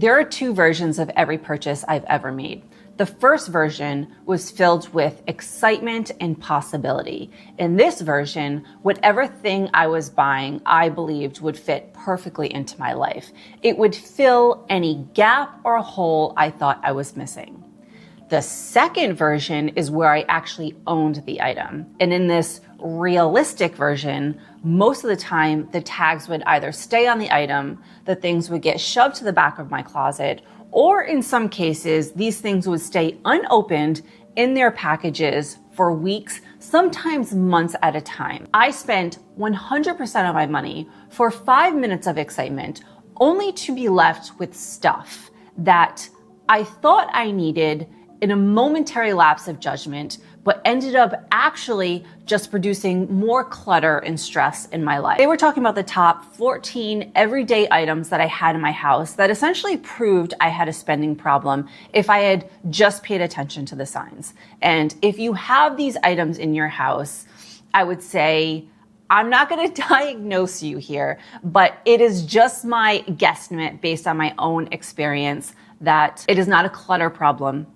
There are two versions of every purchase I've ever made. The first version was filled with excitement and possibility. In this version, whatever thing I was buying, I believed would fit perfectly into my life. It would fill any gap or hole I thought I was missing. The second version is where I actually owned the item. And in this realistic version, most of the time, the tags would either stay on the item, the things would get shoved to the back of my closet, or in some cases, these things would stay unopened in their packages for weeks, sometimes months at a time. I spent 100% of my money for 5 minutes of excitement, only to be left with stuff that I thought I needed in a momentary lapse of judgment, but ended up actually just producing more clutter and stress in my life. They were talking about the top 14 everyday items that I had in my house that essentially proved I had a spending problem if I had just paid attention to the signs. And if you have these items in your house, I would say, I'm not going to diagnose you here, but it is just my guesstimate based on my own experience that it is not a clutter problem.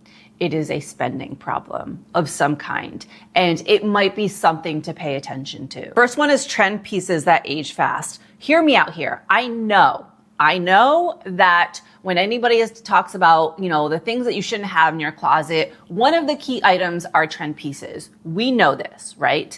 It is a spending problem of some kind, and it might be something to pay attention to. First one is trend pieces that age fast. Hear me out here. I know that when anybody talks about, the things that you shouldn't have in your closet, one of the key items are trend pieces. We know this, right?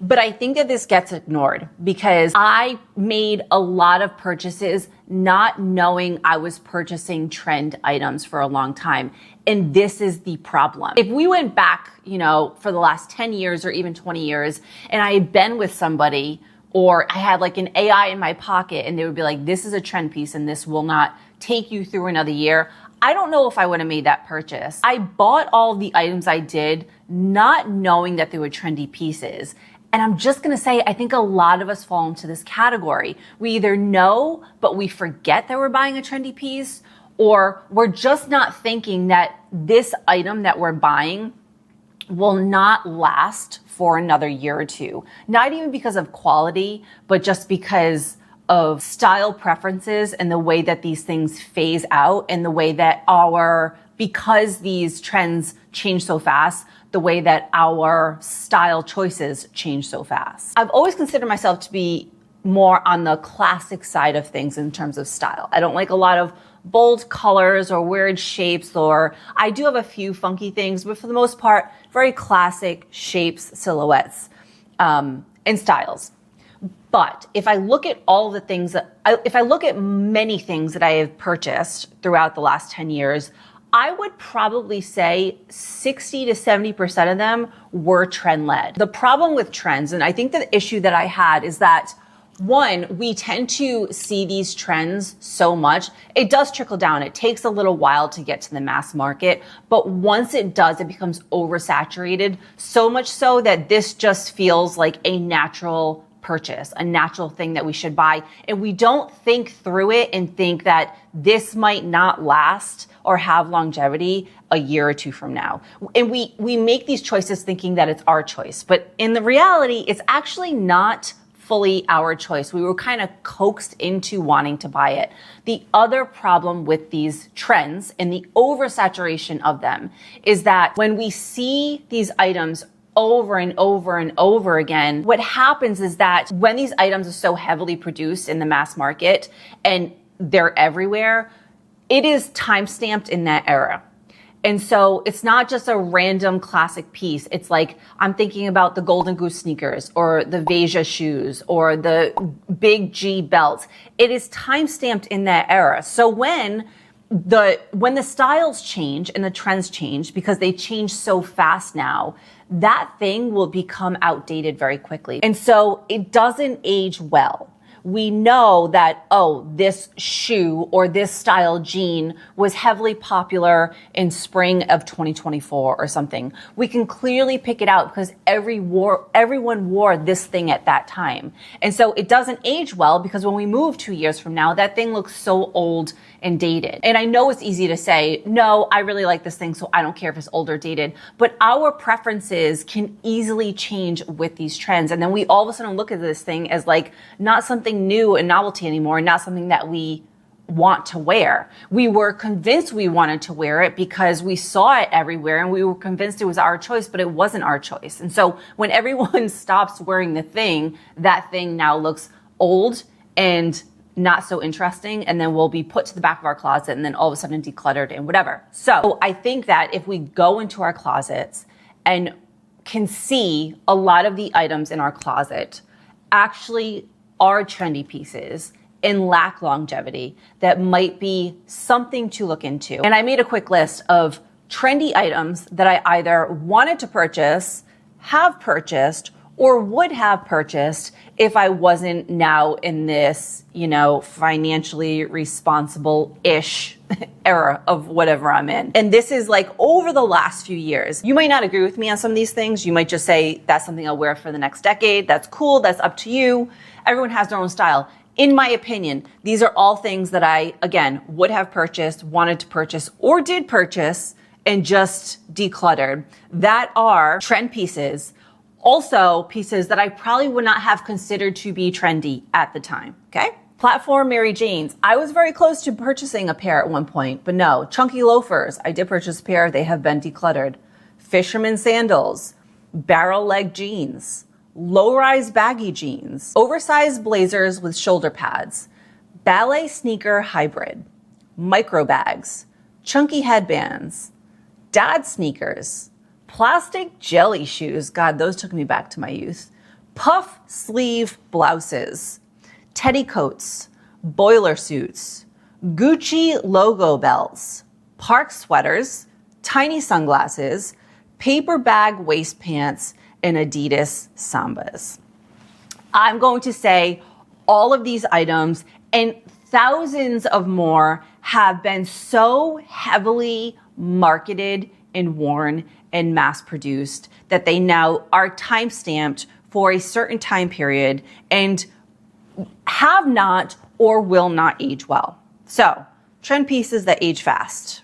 But I think that this gets ignored because I made a lot of purchases not knowing I was purchasing trend items for a long time. And this is the problem. If we went back, for the last 10 years or even 20 years, and I had been with somebody, or I had like an AI in my pocket and they would be like, this is a trend piece and this will not take you through another year, I don't know if I would have made that purchase. I bought all the items I did not knowing that they were trendy pieces. And I'm just going to say, I think a lot of us fall into this category. We either know, but we forget that we're buying a trendy piece, or we're just not thinking that this item that we're buying will not last for another year or two. Not even because of quality, but just because of style preferences and the way that these things phase out and the way that because these trends change so fast, the way that our style choices change so fast. I've always considered myself to be more on the classic side of things in terms of style. I don't like a lot of bold colors or weird shapes, or I do have a few funky things, but for the most part, very classic shapes, silhouettes, and styles. But if I look at if I look at many things that I have purchased throughout the last 10 years, I would probably say 60 to 70% of them were trend-led. The problem with trends, and I think the issue that I had is that, one, we tend to see these trends so much. It does trickle down. It takes a little while to get to the mass market, but once it does, it becomes oversaturated, so much so that this just feels like a natural purchase, a natural thing that we should buy. And we don't think through it and think that this might not last or have longevity a year or two from now. And we make these choices thinking that it's our choice. But in the reality, it's actually not fully our choice. We were kind of coaxed into wanting to buy it. The other problem with these trends and the oversaturation of them is that when we see these items over and over and over again, what happens is that when these items are so heavily produced in the mass market and they're everywhere, it is time-stamped in that era. And so it's not just a random classic piece. It's like, I'm thinking about the Golden Goose sneakers or the Veja shoes or the Big G belts. It is time-stamped in that era. So when the styles change and the trends change, because they change so fast now, that thing will become outdated very quickly. And so it doesn't age well. We know that, this shoe or this style jean was heavily popular in spring of 2024 or something. We can clearly pick it out because everyone wore this thing at that time. And so it doesn't age well because when we move 2 years from now, that thing looks so old and dated. And I know it's easy to say, no, I really like this thing, so I don't care if it's old or dated. But our preferences can easily change with these trends. And then we all of a sudden look at this thing as like not something new and novelty anymore, not something that we want to wear. We were convinced we wanted to wear it because we saw it everywhere and we were convinced it was our choice, but it wasn't our choice. And so when everyone stops wearing the thing, that thing now looks old and not so interesting, and then will be put to the back of our closet and then all of a sudden decluttered and whatever. So I think that if we go into our closets and can see a lot of the items in our closet actually are trendy pieces and lack longevity, that might be something to look into. And I made a quick list of trendy items that I either wanted to purchase, have purchased, or would have purchased if I wasn't now in this, financially responsible-ish era of whatever I'm in. And this is like over the last few years. You might not agree with me on some of these things. You might just say, that's something I'll wear for the next decade. That's cool. That's up to you. Everyone has their own style. In my opinion, these are all things that I, again, would have purchased, wanted to purchase, or did purchase and just decluttered. That are trend pieces. Also, pieces that I probably would not have considered to be trendy at the time, okay? Platform Mary Janes. I was very close to purchasing a pair at one point, but no. Chunky loafers. I did purchase a pair. They have been decluttered. Fisherman sandals. Barrel leg jeans. Low-rise baggy jeans. Oversized blazers with shoulder pads. Ballet sneaker hybrid. Micro bags. Chunky headbands. Dad sneakers. Plastic jelly shoes. God, those took me back to my youth. Puff sleeve blouses. Teddy coats. Boiler suits. Gucci logo belts. Park sweaters. Tiny sunglasses. Paper bag waist pants. And Adidas Sambas. I'm going to say all of these items and thousands of more have been so heavily marketed and worn and mass produced that they now are time stamped for a certain time period and have not or will not age well. So, trend pieces that age fast.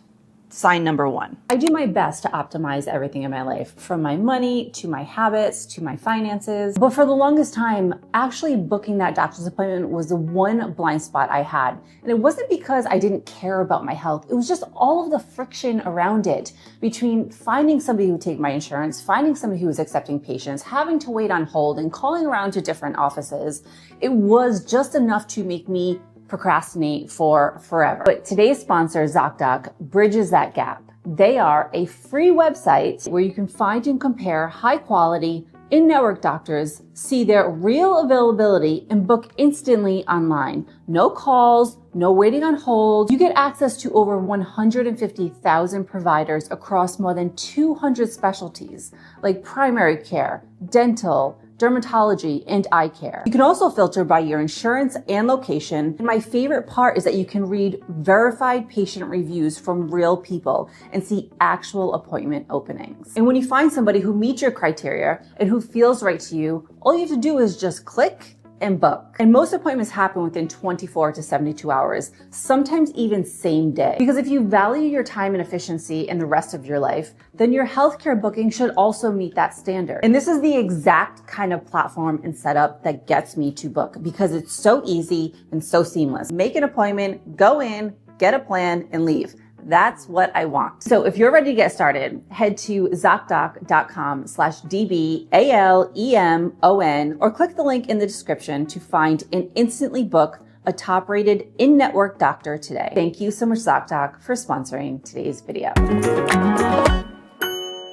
Sign number one. I do my best to optimize everything in my life, from my money to my habits to my finances. But for the longest time, actually booking that doctor's appointment was the one blind spot I had. And it wasn't because I didn't care about my health. It was just all of the friction around it, between finding somebody who would take my insurance, finding somebody who was accepting patients, having to wait on hold, and calling around to different offices. It was just enough to make me procrastinate for forever. But today's sponsor, ZocDoc, bridges that gap. They are a free website where you can find and compare high quality in-network doctors, see their real availability, and book instantly online. No calls, no waiting on hold. You get access to over 150,000 providers across more than 200 specialties like primary care, dental, dermatology, and eye care. You can also filter by your insurance and location. And my favorite part is that you can read verified patient reviews from real people and see actual appointment openings. And when you find somebody who meets your criteria and who feels right to you, all you have to do is just click and book. And most appointments happen within 24 to 72 hours, sometimes even same day. Because if you value your time and efficiency in the rest of your life, then your healthcare booking should also meet that standard. And this is the exact kind of platform and setup that gets me to book, because it's so easy and so seamless. Make an appointment, go in, get a plan, and leave. That's what I want. So if you're ready to get started, head to ZocDoc.com/DBALEMON or click the link in the description to find and instantly book a top-rated in-network doctor today. Thank you so much, ZocDoc, for sponsoring today's video.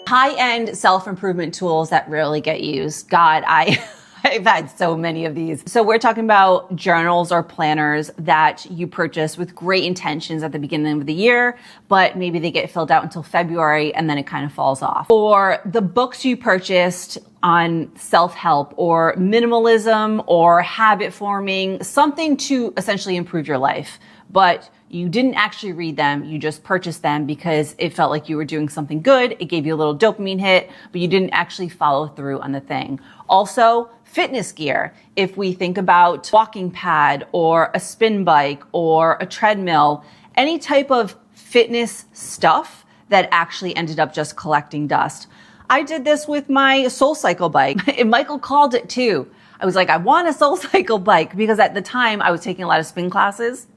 High-end self-improvement tools that rarely get used. God, I've had so many of these. So we're talking about journals or planners that you purchase with great intentions at the beginning of the year, but maybe they get filled out until February and then it kind of falls off. Or the books you purchased on self-help or minimalism or habit forming, something to essentially improve your life, but you didn't actually read them. You just purchased them because it felt like you were doing something good. It gave you a little dopamine hit, but you didn't actually follow through on the thing. Also, fitness gear. If we think about walking pad or a spin bike or a treadmill, any type of fitness stuff that actually ended up just collecting dust. I did this with my SoulCycle bike, and Michael called it too. I was like, I want a SoulCycle bike, because at the time I was taking a lot of spin classes.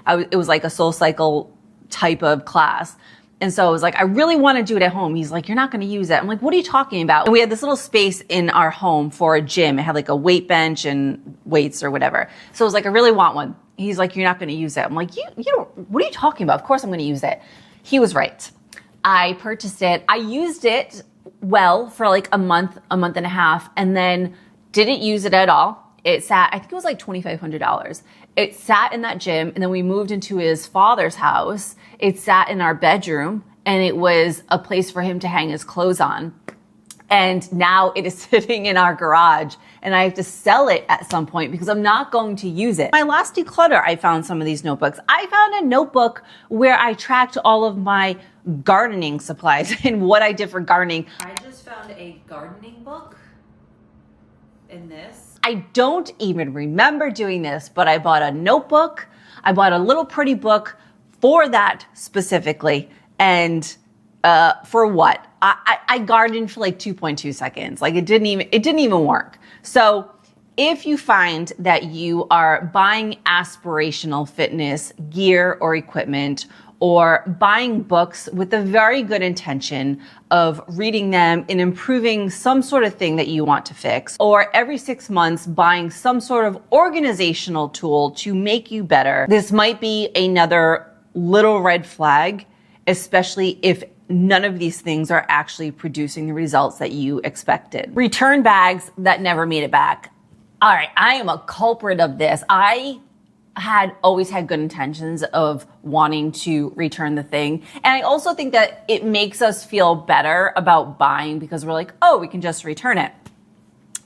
It was like a Soul Cycle type of class. And so I was like, I really want to do it at home. He's like, you're not going to use it. I'm like, what are you talking about? And we had this little space in our home for a gym. It had like a weight bench and weights or whatever. So I was like, I really want one. He's like, you're not going to use it. I'm like, you don't, what are you talking about? Of course I'm going to use it. He was right. I purchased it. I used it well for like a month and a half, and then didn't use it at all. It sat, I think it was like $2,500. It sat in that gym, and then we moved into his father's house. It sat in our bedroom, and it was a place for him to hang his clothes on. And now it is sitting in our garage, and I have to sell it at some point because I'm not going to use it. My last declutter, I found some of these notebooks. I found a notebook where I tracked all of my gardening supplies and what I did for gardening. I just found a gardening book in this. I don't even remember doing this, but I bought a notebook. I bought a little pretty book for that specifically. And for what? I gardened for like 2.2 seconds. Like it didn't even work. So if you find that you are buying aspirational fitness gear or equipment, or buying books with a very good intention of reading them and improving some sort of thing that you want to fix, or every 6 months buying some sort of organizational tool to make you better, this might be another little red flag, especially if none of these things are actually producing the results that you expected. Return bags that never made it back. All right, I am a culprit of this. I had always had good intentions of wanting to return the thing. And I also think that it makes us feel better about buying because we're like, oh, we can just return it.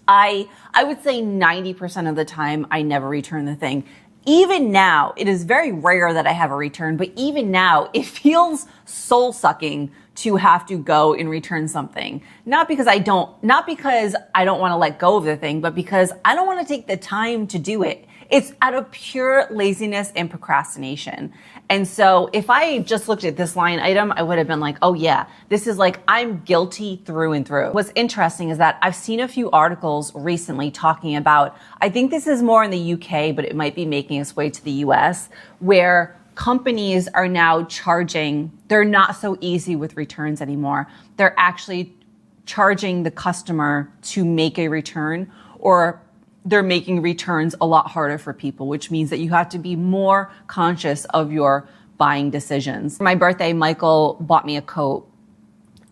I would say 90% of the time I never return the thing. Even now, it is very rare that I have a return, but even now it feels soul sucking to have to go and return something. Not because I don't want to let go of the thing, but because I don't want to take the time to do it. It's out of pure laziness and procrastination. And so if I just looked at this line item, I would have been like, oh yeah, this is like, I'm guilty through and through. What's interesting is that I've seen a few articles recently talking about, I think this is more in the UK, but it might be making its way to the US, where companies are now charging, they're not so easy with returns anymore. They're actually charging the customer to make a return, or they're making returns a lot harder for people, which means that you have to be more conscious of your buying decisions. For my birthday, Michael bought me a coat,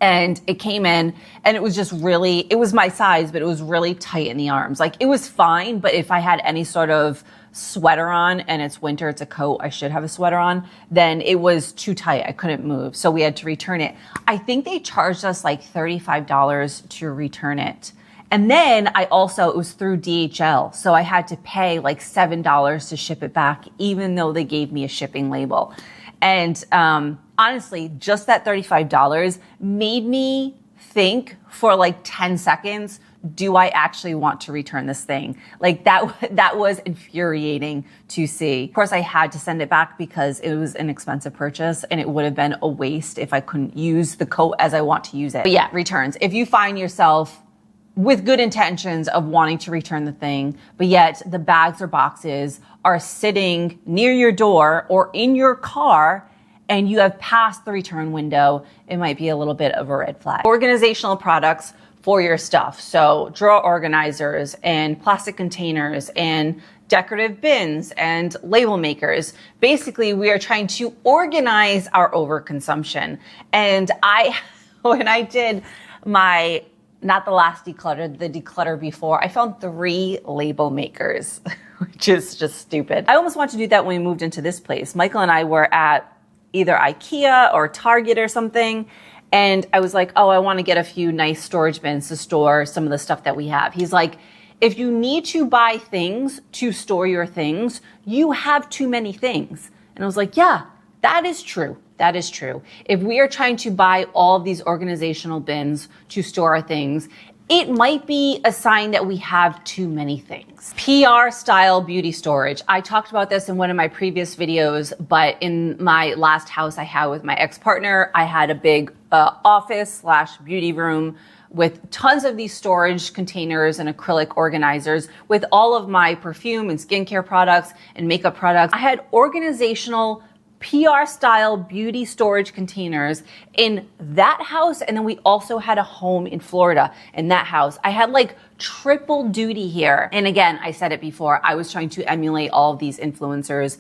and it came in and it was just really, it was my size, but it was really tight in the arms. Like it was fine, but if I had any sort of sweater on and it's winter, it's a coat, I should have a sweater on, then it was too tight. I couldn't move. So we had to return it. I think they charged us like $35 to return it. And then it was through DHL. So I had to pay like $7 to ship it back, even though they gave me a shipping label. And honestly, just that $35 made me think for like 10 seconds, do I actually want to return this thing? Like that was infuriating to see. Of course, I had to send it back because it was an expensive purchase and it would have been a waste if I couldn't use the coat as I want to use it. But yeah, returns. If you find yourself with good intentions of wanting to return the thing, but yet the bags or boxes are sitting near your door or in your car and you have passed the return window, it might be a little bit of a red flag. Organizational products for your stuff. So drawer organizers and plastic containers and decorative bins and label makers. Basically, we are trying to organize our overconsumption. And when I did not the last declutter, the declutter before, I found 3 label makers, which is just stupid. I almost wanted to do that when we moved into this place. Michael and I were at either IKEA or Target or something, and I was like, oh, I want to get a few nice storage bins to store some of the stuff that we have. He's like, if you need to buy things to store your things, you have too many things. And I was like, yeah, that is true. That is true. If we are trying to buy all of these organizational bins to store our things, it might be a sign that we have too many things. PR style beauty storage. I talked about this in one of my previous videos, but in my last house I had with my ex-partner, I had a big office / beauty room with tons of these storage containers and acrylic organizers with all of my perfume and skincare products and makeup products. I had organizational PR style beauty storage containers in that house. And then we also had a home in Florida in that house. I had like triple duty here. And again, I said it before, I was trying to emulate all of these influencers,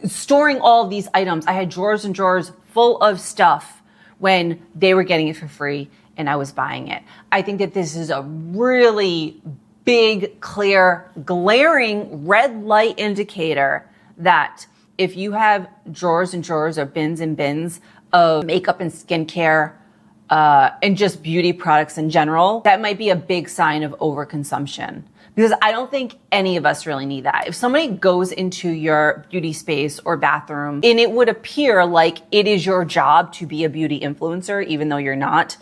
storing all of these items. I had drawers and drawers full of stuff when they were getting it for free and I was buying it. I think that this is a really big, clear, glaring red light indicator that if you have drawers and drawers or bins and bins of makeup and skincare and just beauty products in general, that might be a big sign of overconsumption. Because I don't think any of us really need that. If somebody goes into your beauty space or bathroom and it would appear like it is your job to be a beauty influencer, even though you're not,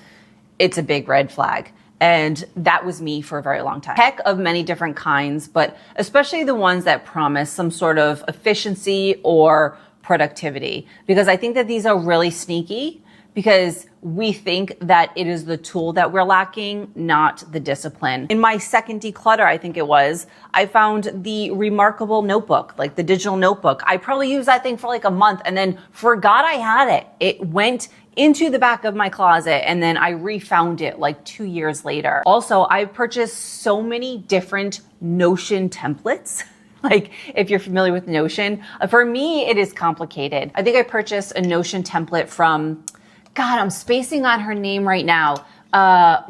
it's a big red flag. And that was me for a very long time. Tech of many different kinds, but especially the ones that promise some sort of efficiency or productivity. Because I think that these are really sneaky because we think that it is the tool that we're lacking, not the discipline. In my second declutter, I think it was, I found the Remarkable notebook, like the digital notebook. I probably used that thing for like a month and then forgot I had it. It went into the back of my closet and then I refound it like 2 years later. Also, I purchased so many different Notion templates. Like if you're familiar with Notion, for me, it is complicated. I think I purchased a Notion template from, God, I'm spacing on her name right now.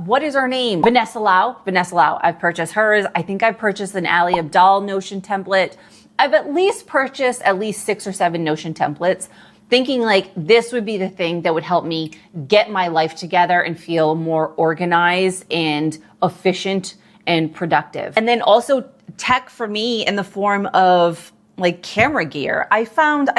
What is her name? Vanessa Lau. Vanessa Lau. I've purchased hers. I think I've purchased an Ali Abdaal Notion template. I've at least purchased at least 6 or 7 Notion templates, thinking like this would be the thing that would help me get my life together and feel more organized and efficient and productive. And then also tech for me in the form of like camera gear. I found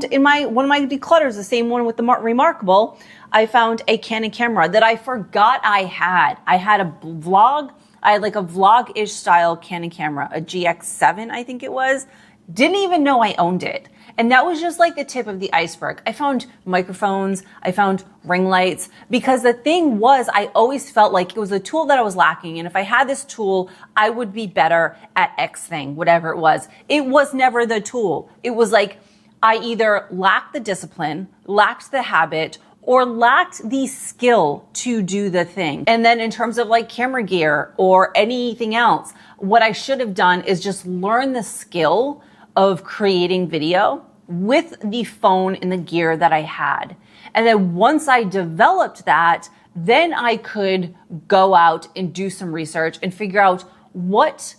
in one of my declutters, the same one with the Remarkable, I found a Canon camera that I forgot I had. I had a vlog-ish style Canon camera, a GX7, I think it was. Didn't even know I owned it. And that was just like the tip of the iceberg. I found microphones, I found ring lights, because the thing was, I always felt like it was a tool that I was lacking. And if I had this tool, I would be better at X thing, whatever it was. It was never the tool. It was like I either lacked the discipline, lacked the habit, or lacked the skill to do the thing. And then in terms of like camera gear or anything else, what I should have done is just learn the skill of creating video with the phone and the gear that I had. And then once I developed that, then I could go out and do some research and figure out what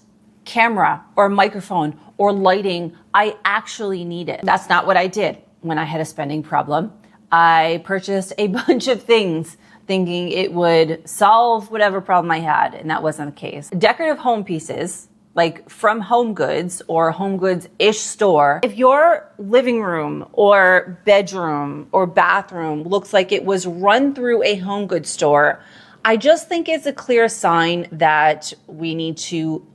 camera or microphone or lighting I actually needed. That's not what I did when I had a spending problem. I purchased a bunch of things thinking it would solve whatever problem I had, and that wasn't the case. Decorative home pieces, like from Home Goods or Home Goods-ish store, if your living room or bedroom or bathroom looks like it was run through a Home Goods store, I just think it's a clear sign that we need to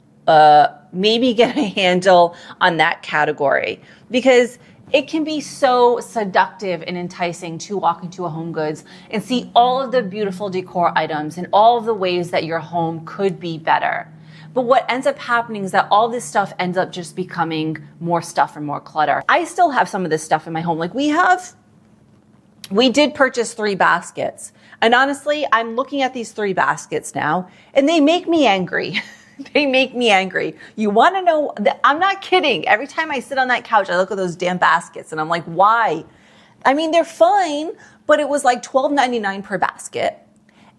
maybe get a handle on that category, because it can be so seductive and enticing to walk into a Home Goods and see all of the beautiful decor items and all of the ways that your home could be better. But what ends up happening is that all this stuff ends up just becoming more stuff and more clutter. I still have some of this stuff in my home. Like we did purchase 3 baskets. And honestly, I'm looking at these 3 baskets now and they make me angry. They make me angry. You want to know that? I'm not kidding. Every time I sit on that couch, I look at those damn baskets and I'm like, why? I mean, they're fine, but it was like $12.99 per basket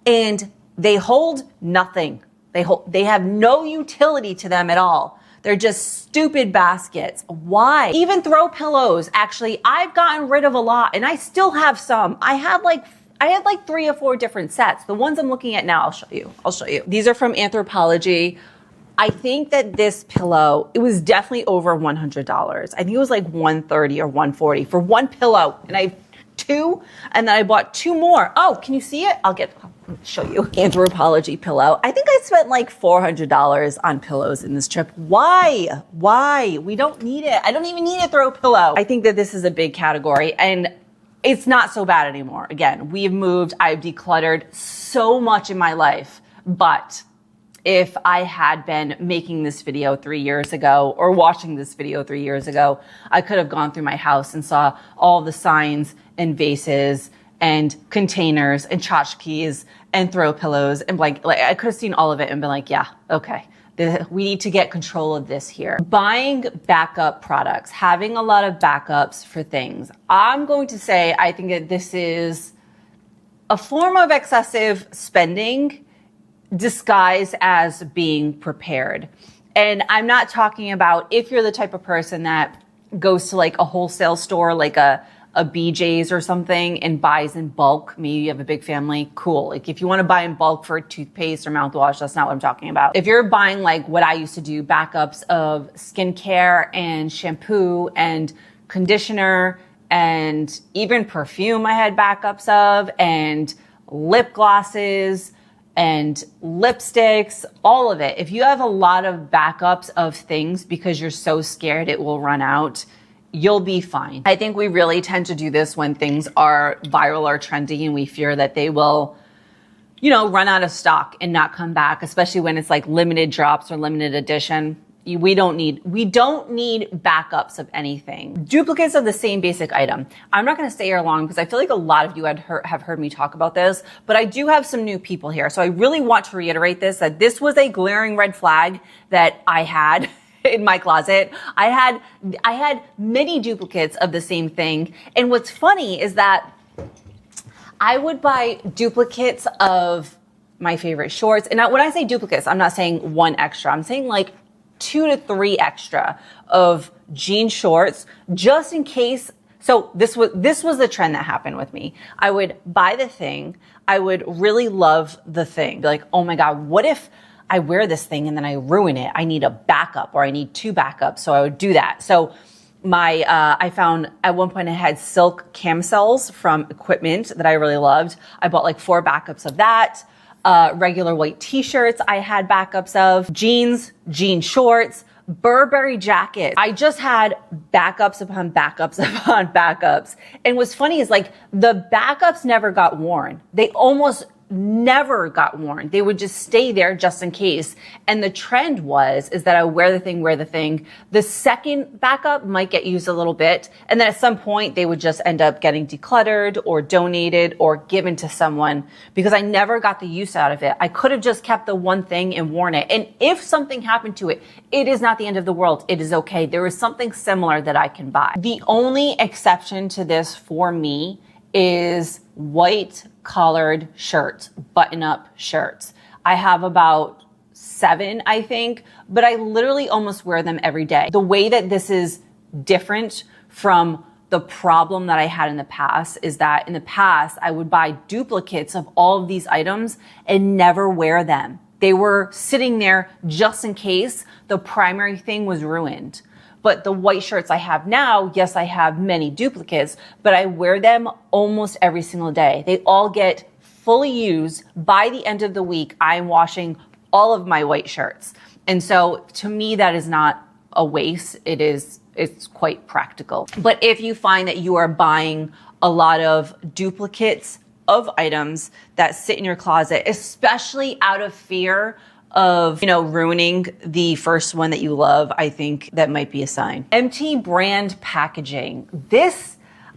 and they hold nothing. They have no utility to them at all. They're just stupid baskets. Why? Even throw pillows. Actually, I've gotten rid of a lot and I still have some. I had like 3 or 4 different sets. The ones I'm looking at now, I'll show you. These are from Anthropologie. I think that this pillow, it was definitely over $100. I think it was like $130 or $140 for one pillow. And I have 2, and then I bought 2 more. Oh, can you see it? I'll show you. Anthropology pillow. I think I spent like $400 on pillows in this trip. Why? We don't need it. I don't even need a throw pillow. I think that this is a big category, and it's not so bad anymore. Again, we've moved. I've decluttered so much in my life, but if I had been making this video 3 years ago or watching this video 3 years ago, I could have gone through my house and saw all the signs and vases and containers and tchotchkes and throw pillows and like I could have seen all of it and been like, yeah, okay, we need to get control of this here. Buying backup products, having a lot of backups for things. I'm going to say I think that this is a form of excessive spending disguised as being prepared. And I'm not talking about if you're the type of person that goes to like a wholesale store, like a BJ's or something, and buys in bulk. Maybe you have a big family, cool. Like if you want to buy in bulk for toothpaste or mouthwash, that's not what I'm talking about. If you're buying like what I used to do, backups of skincare and shampoo and conditioner and even perfume I had backups of, and lip glosses and lipsticks, all of it. If you have a lot of backups of things because you're so scared it will run out, you'll be fine. I think we really tend to do this when things are viral or trendy and we fear that they will, run out of stock and not come back, especially when it's like limited drops or limited edition. We don't need backups of anything. Duplicates of the same basic item. I'm not going to stay here long because I feel like a lot of you have heard me talk about this, but I do have some new people here. So I really want to reiterate that this was a glaring red flag that I had in my closet. I had many duplicates of the same thing. And what's funny is that I would buy duplicates of my favorite shorts. And when I say duplicates, I'm not saying 1 extra. I'm saying like 2 to 3 extra of jean shorts just in case. So this was the trend that happened with me. I would buy the thing. I would really love the thing. Be like, oh my God, what if I wear this thing and then I ruin it? I need a backup or I need 2 backups. So I would do that. So I found at one point I had silk camisoles from Equipment that I really loved. I bought like 4 backups of that. Regular white t-shirts I had backups of, jeans, jean shorts, Burberry jackets. I just had backups upon backups upon backups. And what's funny is like the backups never got worn. They almost never got worn. They would just stay there just in case. And the trend is that I wear the thing. The second backup might get used a little bit. And then at some point they would just end up getting decluttered or donated or given to someone because I never got the use out of it. I could have just kept the one thing and worn it. And if something happened to it, it is not the end of the world. It is okay. There is something similar that I can buy. The only exception to this for me is white collared shirts, button-up shirts. I have about 7, I think, but I literally almost wear them every day. The way that this is different from the problem that I had in the past is that in the past, I would buy duplicates of all of these items and never wear them. They were sitting there just in case the primary thing was ruined. But the white shirts I have now, yes, I have many duplicates, but I wear them almost every single day. They all get fully used. By the end of the week, I'm washing all of my white shirts. And so to me, that is not a waste. It's quite practical. But if you find that you are buying a lot of duplicates of items that sit in your closet, especially out of fear of, ruining the first one that you love, I think that might be a sign. Empty brand packaging. This,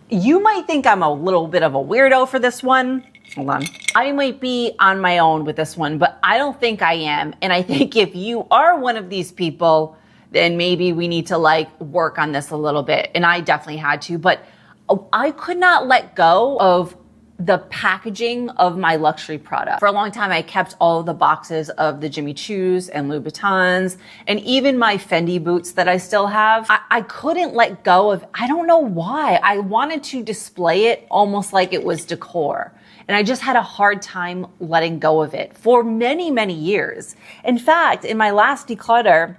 you might think I'm a little bit of a weirdo for this one. Hold on. I might be on my own with this one, but I don't think I am. And I think if you are one of these people, then maybe we need to work on this a little bit. And I definitely had to, but I could not let go of the packaging of my luxury product. For a long time, I kept all of the boxes of the Jimmy Choos and Louboutins and even my Fendi boots that I still have. I couldn't let go of, I don't know why. I wanted to display it almost like it was decor. And I just had a hard time letting go of it for many, many years. In fact, in my last declutter,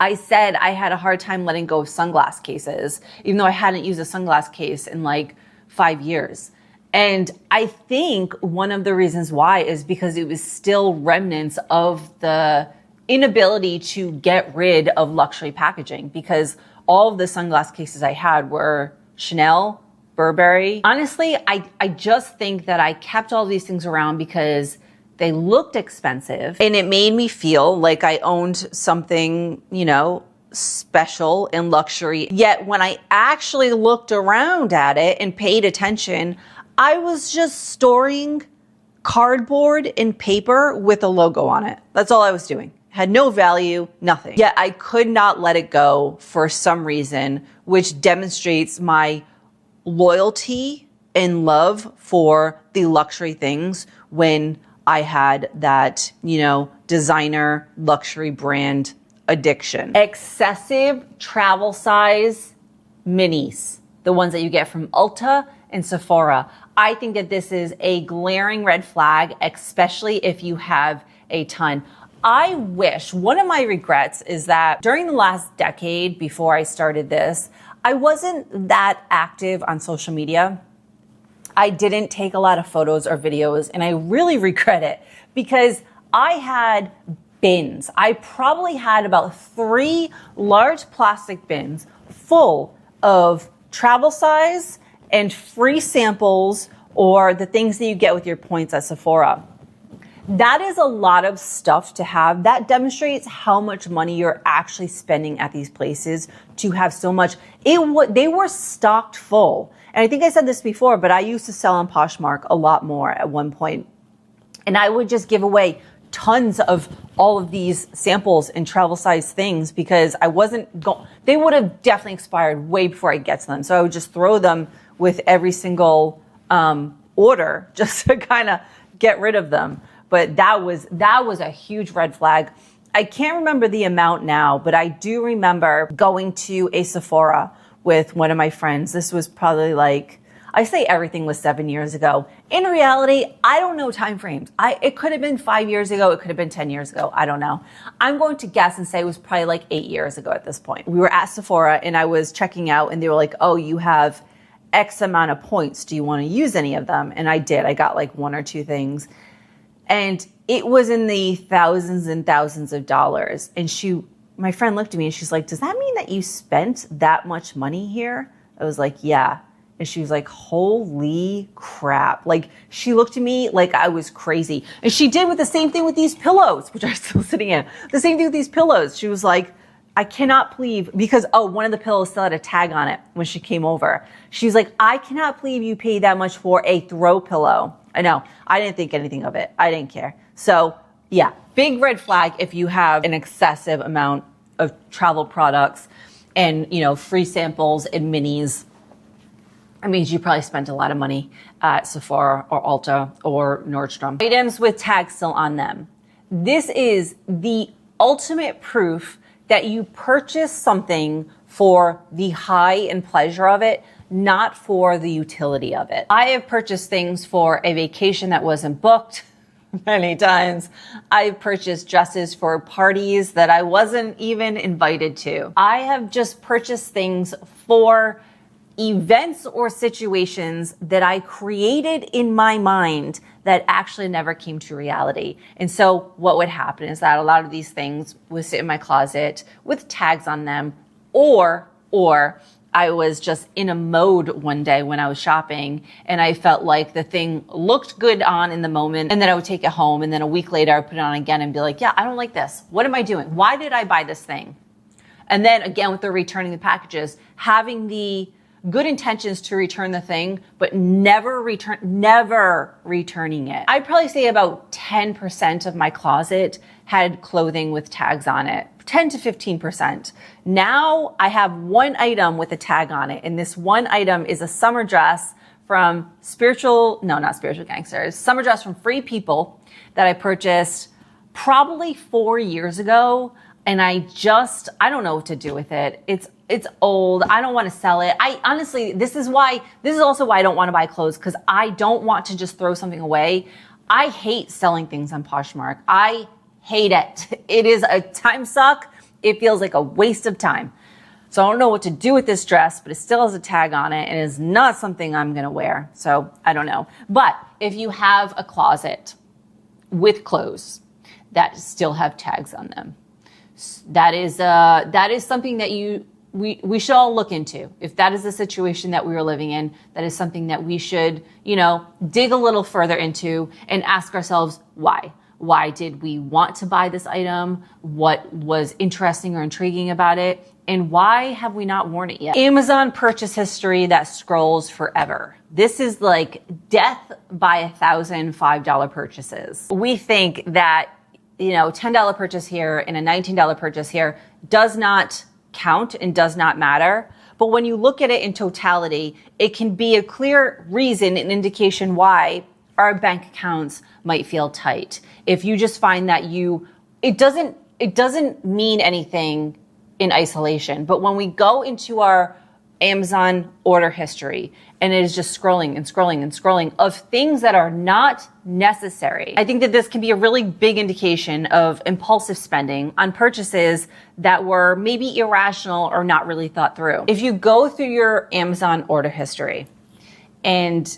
I said I had a hard time letting go of sunglass cases, even though I hadn't used a sunglass case in 5 years. And I think one of the reasons why is because it was still remnants of the inability to get rid of luxury packaging, because all of the sunglass cases I had were Chanel, Burberry. Honestly, I just think that I kept all these things around because they looked expensive and it made me feel like I owned something, you know, special and luxury. Yet when I actually looked around at it and paid attention, I was just storing cardboard and paper with a logo on it. That's all I was doing. Had no value, nothing. Yet I could not let it go for some reason, which demonstrates my loyalty and love for the luxury things when I had that, you know, designer luxury brand addiction. Excessive travel size minis, the ones that you get from Ulta and Sephora. I think that this is a glaring red flag, especially if you have a ton. I wish, one of my regrets is that during the last decade before I started this, I wasn't that active on social media. I didn't take a lot of photos or videos, and I really regret it because I had bins. I probably had about 3 large plastic bins full of travel size and free samples or the things that you get with your points at Sephora. That is a lot of stuff to have. That demonstrates how much money you're actually spending at these places to have so much. They were stocked full. And I think I said this before, but I used to sell on Poshmark a lot more at one point. And I would just give away tons of all of these samples and travel size things because I wasn't they would have definitely expired way before I get to them. So I would just throw them with every single order just to kind of get rid of them. But that was a huge red flag. I can't remember the amount now, but I do remember going to a Sephora with one of my friends. This was probably like, I say everything was 7 years ago. In reality, I don't know time frames. It could have been 5 years ago. It could have been 10 years ago. I don't know. I'm going to guess and say it was probably like 8 years ago at this point. We were at Sephora and I was checking out and they were like, oh, you have X amount of points. Do you want to use any of them? And I did. I got like 1 or 2 things. And it was in the thousands and thousands of dollars. And my friend looked at me and she's like, does that mean that you spent that much money here? I was like, yeah. And she was like, holy crap. Like, she looked at me like I was crazy. And she did with the same thing with these pillows, which are still sitting in. The same thing with these pillows. She was like, I cannot believe, because, one of the pillows still had a tag on it when she came over. She was like, I cannot believe you paid that much for a throw pillow. I know. I didn't think anything of it. I didn't care. So, yeah, big red flag if you have an excessive amount of travel products and, free samples and minis. It means you probably spent a lot of money at Sephora or Ulta or Nordstrom. Items with tags still on them. This is the ultimate proof that you purchase something for the high and pleasure of it, not for the utility of it. I have purchased things for a vacation that wasn't booked many times. I've purchased dresses for parties that I wasn't even invited to. I have just purchased things for events or situations that I created in my mind that actually never came to reality. And so what would happen is that a lot of these things would sit in my closet with tags on them, or I was just in a mode one day when I was shopping and I felt like the thing looked good on in the moment, and then I would take it home and then a week later I would put it on again and be like, yeah, I don't like this. What am I doing? Why did I buy this thing? And then again with the returning the packages, having the good intentions to return the thing, but never returning it. I'd probably say about 10% of my closet had clothing with tags on it. 10 to 15%. Now I have one item with a tag on it. And this one item is a summer dress from not Spiritual Gangsters, summer dress from Free People that I purchased probably 4 years ago. And I don't know what to do with it. It's old. I don't want to sell it. This is also why I don't want to buy clothes, because I don't want to just throw something away. I hate selling things on Poshmark. I hate it. It is a time suck. It feels like a waste of time. So I don't know what to do with this dress, but it still has a tag on it and is not something I'm going to wear. So I don't know. But if you have a closet with clothes that still have tags on them, that is something that we should all look into. If that is the situation that we were living in, that is something that we should, dig a little further into and ask ourselves why. Why did we want to buy this item? What was interesting or intriguing about it? And why have we not worn it yet? Amazon purchase history that scrolls forever. This is like death by 1,000 $5 purchases. We think that, $10 purchase here and a $19 purchase here does not count and does not matter. But when you look at it in totality, it can be a clear reason, an indication why our bank accounts might feel tight. If you just find that it doesn't mean anything in isolation, but when we go into our Amazon order history and it is just scrolling and scrolling and scrolling of things that are not necessary, I think that this can be a really big indication of impulsive spending on purchases that were maybe irrational or not really thought through. If you go through your Amazon order history and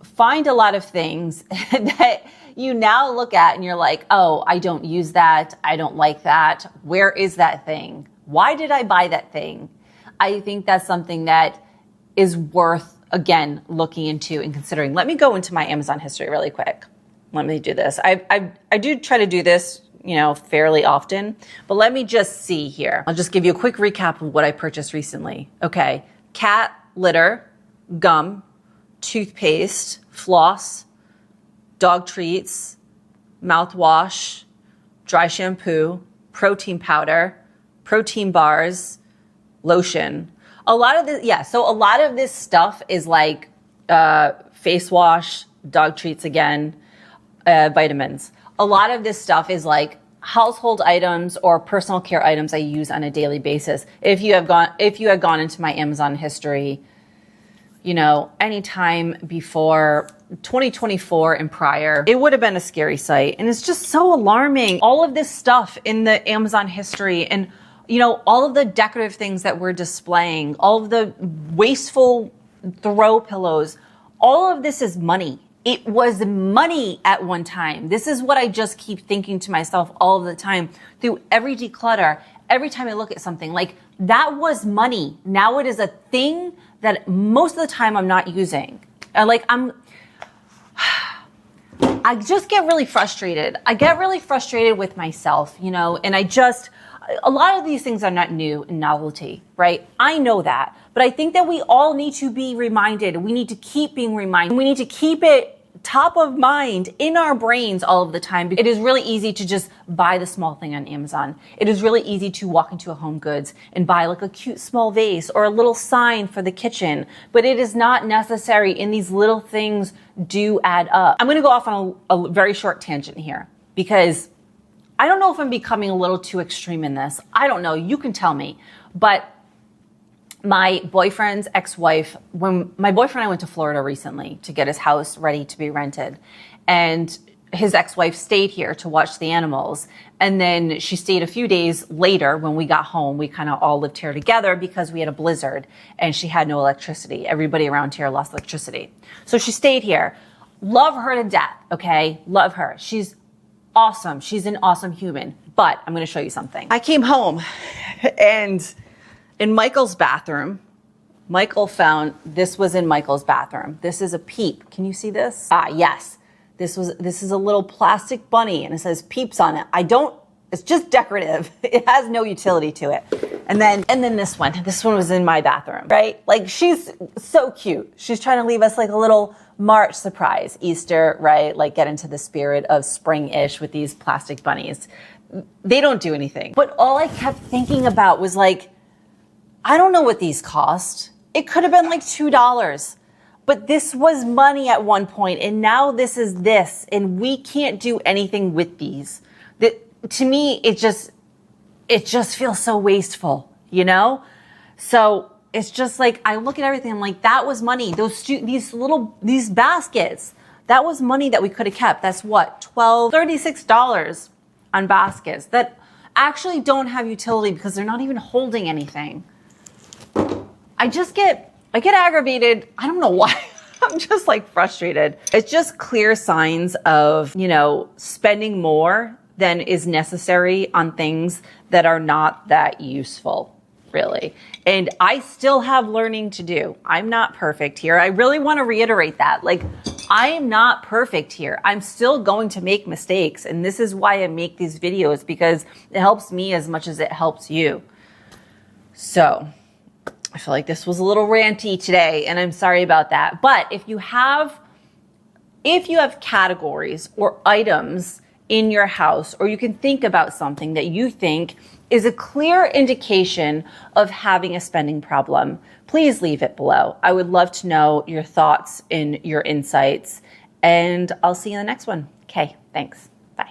find a lot of things that you now look at and you're like, oh, I don't use that. I don't like that. Where is that thing? Why did I buy that thing? I think that's something that is worth, again, looking into and considering. Let me go into my Amazon history really quick. Let me do this. I do try to do this, fairly often, but let me just see here. I'll just give you a quick recap of what I purchased recently. Okay. Cat litter, gum, toothpaste, floss, dog treats, mouthwash, dry shampoo, protein powder, protein bars, lotion. A lot of this stuff is like face wash, dog treats again, vitamins. A lot of this stuff is like household items or personal care items I use on a daily basis. If you had gone into my Amazon history, anytime before 2024 and prior, it would have been a scary sight. And it's just so alarming. All of this stuff in the Amazon history and, all of the decorative things that we're displaying, all of the wasteful throw pillows, all of this is money. It was money at one time. This is what I just keep thinking to myself all of the time through every declutter, every time I look at something. Like, that was money. Now it is a thing that most of the time I'm not using. I just get really frustrated. I get really frustrated with myself, and a lot of these things are not new and novelty, right? I know that, but I think that we all need to be reminded. We need to keep being reminded. We need to keep it top of mind in our brains all of the time. It is really easy to just buy the small thing on Amazon. It is really easy to walk into a Home Goods and buy like a cute small vase or a little sign for the kitchen, but it is not necessary, and these little things do add up. I'm going to go off on a very short tangent here because I don't know if I'm becoming a little too extreme in this. I don't know. You can tell me. But my boyfriend's ex-wife, when my boyfriend and I went to Florida recently to get his house ready to be rented, and his ex-wife stayed here to watch the animals. And then she stayed a few days later when we got home. We kind of all lived here together because we had a blizzard and she had no electricity. Everybody around here lost electricity. So she stayed here. Love her to death, okay? Love her. She's awesome. She's an awesome human. But I'm going to show you something. I came home and in Michael's bathroom, Michael found this was in Michael's bathroom. This is a Peep. Can you see this? Ah, yes. This is a little plastic bunny and it says Peeps on it. It's just decorative. It has no utility to it. And then this one was in my bathroom, right? Like, she's so cute. She's trying to leave us like a little March surprise, Easter, right? Like, get into the spirit of spring-ish with these plastic bunnies. They don't do anything. But all I kept thinking about was like, I don't know what these cost. It could have been like $2. But this was money at one point, and now this is this, and we can't do anything with these. To me, it just feels so wasteful, So it's just like, I look at everything, I'm like, that was money. These baskets, that was money that we could have kept. That's what, $36 on baskets that actually don't have utility because they're not even holding anything. I get aggravated. I don't know why. I'm just like frustrated. It's just clear signs of, spending more than is necessary on things that are not that useful, really. And I still have learning to do. I'm not perfect here. I really want to reiterate that. Like, I am not perfect here. I'm still going to make mistakes. And this is why I make these videos, because it helps me as much as it helps you. So I feel like this was a little ranty today, and I'm sorry about that. But if you have categories or items in your house, or you can think about something that you think is a clear indication of having a spending problem, please leave it below. I would love to know your thoughts and your insights, and I'll see you in the next one. Okay, thanks.